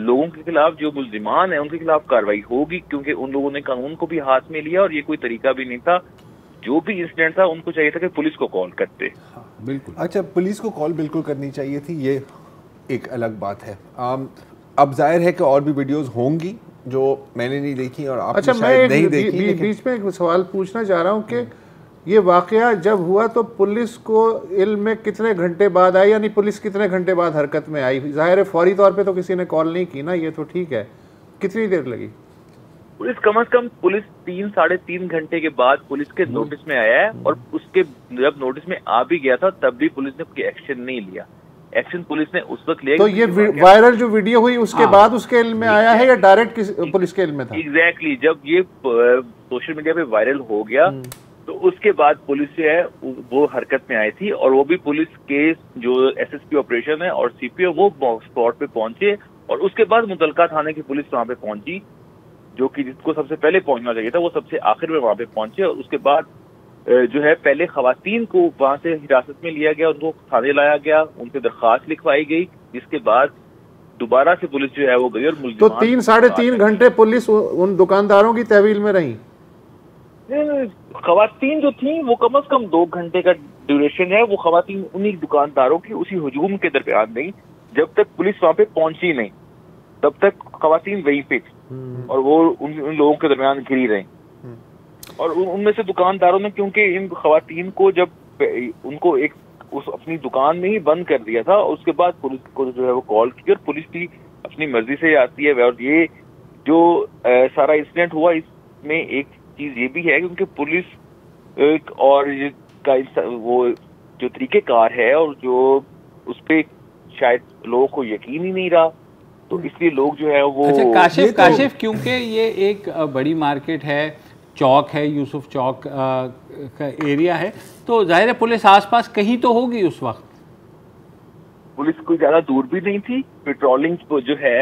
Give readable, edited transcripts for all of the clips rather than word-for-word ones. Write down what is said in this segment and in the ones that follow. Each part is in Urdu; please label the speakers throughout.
Speaker 1: لوگوں کے خلاف جو ملزمان ہیں ان کے خلاف کاروائی ہوگی، کیونکہ ان لوگوں نے قانون کو بھی ہاتھ میں لیا اور یہ کوئی طریقہ بھی نہیں تھا. جو بھی انسیڈنٹ تھا ان کو چاہیے تھا کہ پولیس کو کال کرتے.
Speaker 2: بالکل.
Speaker 3: اچھا، پولیس کو کال بالکل کرنی چاہیے تھی، یہ ایک الگ بات ہے. اب ظاہر ہے کہ اور بھی ویڈیوز ہوں گی جو میں نے نہیں دیکھی اور آپ نے شاید نہیں دیکھی.
Speaker 4: بیچ میں ایک سوال پوچھنا چاہ رہا ہوں کہ یہ واقعہ جب ہوا تو پولیس کو علم میں کتنے گھنٹے بعد آئی، یعنی پولیس کتنے گھنٹے بعد حرکت میں آئی؟ ظاہر ہے فوری طور پہ تو کسی نے کال نہیں کی نا، یہ تو ٹھیک ہے. کتنی دیر لگی؟
Speaker 1: پولیس کم از کم پولیس 3-3.5 گھنٹے کے بعد پولیس کے نوٹس میں آیا ہے، اور اس کے جب نوٹس میں آ بھی گیا تھا تب بھی پولیس نے کوئی ایکشن نہیں لیا. ایکشن پولیس نے اس وقت لیا.
Speaker 4: تو یہ وائرل جو ویڈیو ہوئی اس کے بعد اس کے علم میں آیا ہے یا ڈائریکٹ پولیس کے علم میں تھا؟
Speaker 1: ایگزیکٹلی جب یہ سوشل میڈیا پہ وائرل ہو گیا تو اس کے بعد پولیس جو ہے وہ حرکت میں آئی تھی، اور وہ بھی پولیس کے جو ایس ایس پی آپریشن ہے اور سی پی او وہ اسپاٹ پہ پہنچے، اور اس کے بعد متعلقہ تھانے کی پولیس وہاں پہ پہنچی، جو کہ جس کو سب سے پہلے پہنچنا چاہیے تھا وہ سب سے آخر میں وہاں پہ پہنچے. اور اس کے بعد جو ہے پہلے خواتین کو وہاں سے حراست میں لیا گیا، ان کو تھانے لایا گیا، ان سے درخواست لکھوائی گئی، جس کے بعد دوبارہ سے پولیس جو ہے وہ گئی. اور
Speaker 4: تو 3-3.5 گھنٹے پولیس ان دکانداروں کی تحویل میں رہی؟
Speaker 1: خواتین جو تھیں وہ کم از کم 2 گھنٹے کا ڈیوریشن ہے، وہ خواتین انہی دکانداروں کی اسی ہجوم کے درمیان نہیں، جب تک پولیس وہاں پہ پہنچی نہیں تب تک خواتین وہیں پہ تھی اور وہ ان لوگوں کے درمیان گھری رہیں. اور ان میں سے دکانداروں نے کیونکہ ان خواتین کو جب ان کو ایک اپنی دکان میں ہی بند کر دیا تھا، اس کے بعد پولیس کو جو ہے وہ کال کی، اور پولیس بھی اپنی مرضی سے آتی ہے. اور یہ جو سارا انسیڈنٹ ہوا اس میں ایک چیز یہ بھی ہے کیونکہ پولیس اور کا وہ جو طریقہ کار ہے اور جو اس پہ شاید لوگوں کو یقین ہی نہیں رہا، تو اس لیے لوگ جو ہے وہ
Speaker 2: کاشف کیونکہ یہ ایک بڑی مارکیٹ ہے، چوک ہے، یوسف چوک کا ایریا ہے، تو ظاہر ہے پولیس آس پاس کہیں تو ہوگی اس وقت.
Speaker 1: پولیس کوئی زیادہ دور بھی نہیں تھی. پیٹرولنگ جو ہے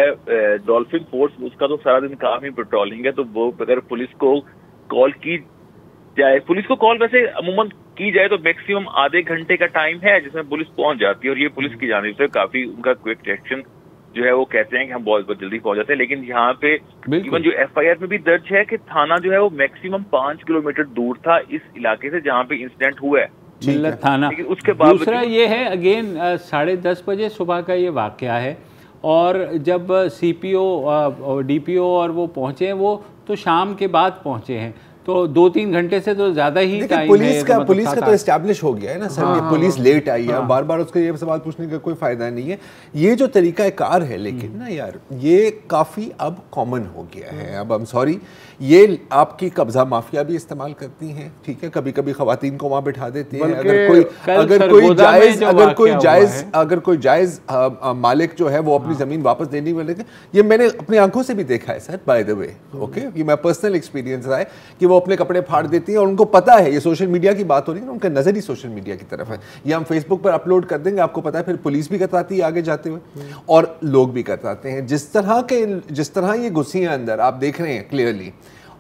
Speaker 1: ڈولفن فورس اس کا تو سارا دن کام ہی پیٹرولنگ ہے، تو وہ اگر پولیس کو کال کی جائے، پولیس کو کال ویسے عموماً کی جائے تو میکسیمم آدھے گھنٹے کا ٹائم ہے جس میں پولیس پہنچ جاتی ہے، اور یہ پولیس کی جانب سے کافی ان کا کوئک ایکشن جو ہے وہ کہتے ہیں کہ ہم بہت جلدی پہنچ جاتے ہیں. لیکن یہاں پہ ایون جو ایف آئی آر میں بھی درج ہے کہ تھانہ جو ہے وہ میکسیمم 5 کلومیٹر دور تھا اس علاقے سے جہاں پہ انسیڈنٹ ہوا ہے،
Speaker 2: ملت تھانہ.
Speaker 1: اس کے بعد
Speaker 2: دوسرا یہ ہے اگین 10:30 بجے صبح کا یہ واقعہ ہے، اور جب سی پی او ڈی پی او اور وہ پہنچے وہ تو شام کے بعد پہنچے ہیں، تو 2-3 گھنٹے سے تو زیادہ ہی ٹائم ہے.
Speaker 3: پولیس کا تو اسٹیبلش ہو گیا ہے نا سر، یہ پولیس لیٹ آئی ہے، بار بار اس کا یہ سوال پوچھنے کا کوئی فائدہ نہیں ہے. یہ جو طریقہ کار ہے لیکن نا یار یہ کافی اب کامن ہو گیا ہے. اب I'm sorry، یہ آپ کی قبضہ مافیا بھی استعمال کرتی ہیں، ٹھیک ہے، کبھی کبھی خواتین کو وہاں بٹھا دیتی ہیں. اگر کوئی جائز مالک جو ہے وہ اپنی زمین واپس دینے والے، یہ میں نے اپنی آنکھوں سے بھی دیکھا ہے سر، بائی دا وے، اوکے، یہ میں پرسنل ایکسپیرینس رہا ہے کہ وہ اپنے کپڑے پھاڑ دیتی ہیں، اور ان کو پتا ہے یہ سوشل میڈیا کی بات ہو رہی ہے نا، ان کا نظر ہی سوشل میڈیا کی طرف ہے. یہ ہم فیس بک پر اپلوڈ کر دیں گے، آپ کو پتا ہے پھر پولیس بھی کتراتی ہے آگے جاتے ہوئے اور لوگ بھی کتراتے ہیں. جس طرح یہ گھسی ہیں اندر، آپ دیکھ رہے ہیں کلیئرلی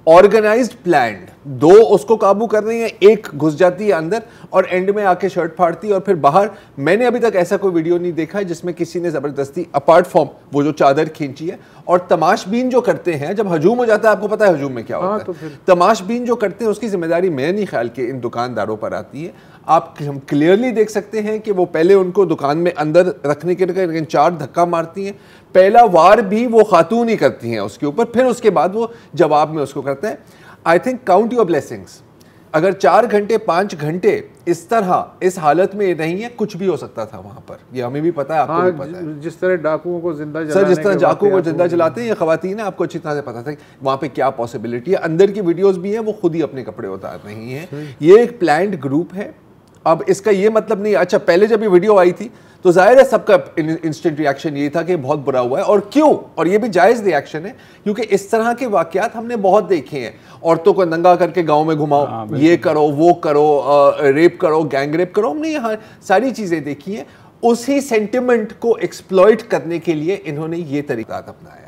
Speaker 3: آرگنائزڈ پلانڈ، 2 اس کو قابو کر رہی ہیں، ایک گھس جاتی ہے اندر اور اینڈ میں آ کے شرٹ پھاڑتی ہے اور پھر باہر. میں نے ابھی تک ایسا کوئی ویڈیو نہیں دیکھا ہے جس میں کسی نے زبردستی اپارٹ فرام وہ جو چادر کھینچی ہے. اور تماش بین جو کرتے ہیں جب ہجوم ہو جاتا ہے، آپ کو پتا ہے ہجوم میں کیا ہوتا ہے، تماش بین جو کرتے ہیں اس کی ذمہ داری میں نہیں خیال کہ ان دکانداروں پر آتی ہے. آپ ہم کلیئرلی دیکھ سکتے ہیں کہ وہ پہلے ان کو دکان میں اندر رکھنے کے لیے 4 دھکا مارتی ہیں. پہلا وار بھی وہ خاتون ہی کرتی ہیں اس کے اوپر، پھر اس کے بعد وہ جواب میں اس کو کرتے ہیں. I think count your blessings. اگر 4 گھنٹے 5 گھنٹے اس طرح اس حالت میں نہیں ہے، کچھ بھی ہو سکتا تھا وہاں پر. یہ ہمیں بھی پتا ہے، آپ کو بھی پتا ہے.
Speaker 4: جس طرح ڈاکوؤں کو زندہ
Speaker 3: سر، جس طرح ڈاکوؤں کو زندہ جلاتے ہیں یہ خواتین، آپ کو اچھی طرح سے پتا تھا وہاں پہ کیا پاسبلٹی ہے. اندر کی ویڈیوز بھی ہیں، وہ خود ہی اپنے کپڑے اتار رہی ہیں. یہ ایک پلانڈ گروپ ہے. اب اس کا یہ مطلب نہیں، اچھا پہلے جب یہ ویڈیو آئی تھی تو ظاہر ہے سب کا انسٹنٹ ریاکشن یہ تھا کہ بہت برا ہوا ہے. اور کیوں؟ اور یہ بھی جائز ریاکشن ہے کیونکہ اس طرح کے واقعات ہم نے بہت دیکھے ہیں. عورتوں کو ننگا کر کے گاؤں میں گھماؤ، یہ کرو وہ کرو، ریپ کرو، گینگ ریپ کرو، ہم نے یہاں ساری چیزیں دیکھی ہیں. اسی سینٹیمنٹ کو ایکسپلوئٹ کرنے کے لیے انہوں نے یہ طریقہ اپنایا ہے.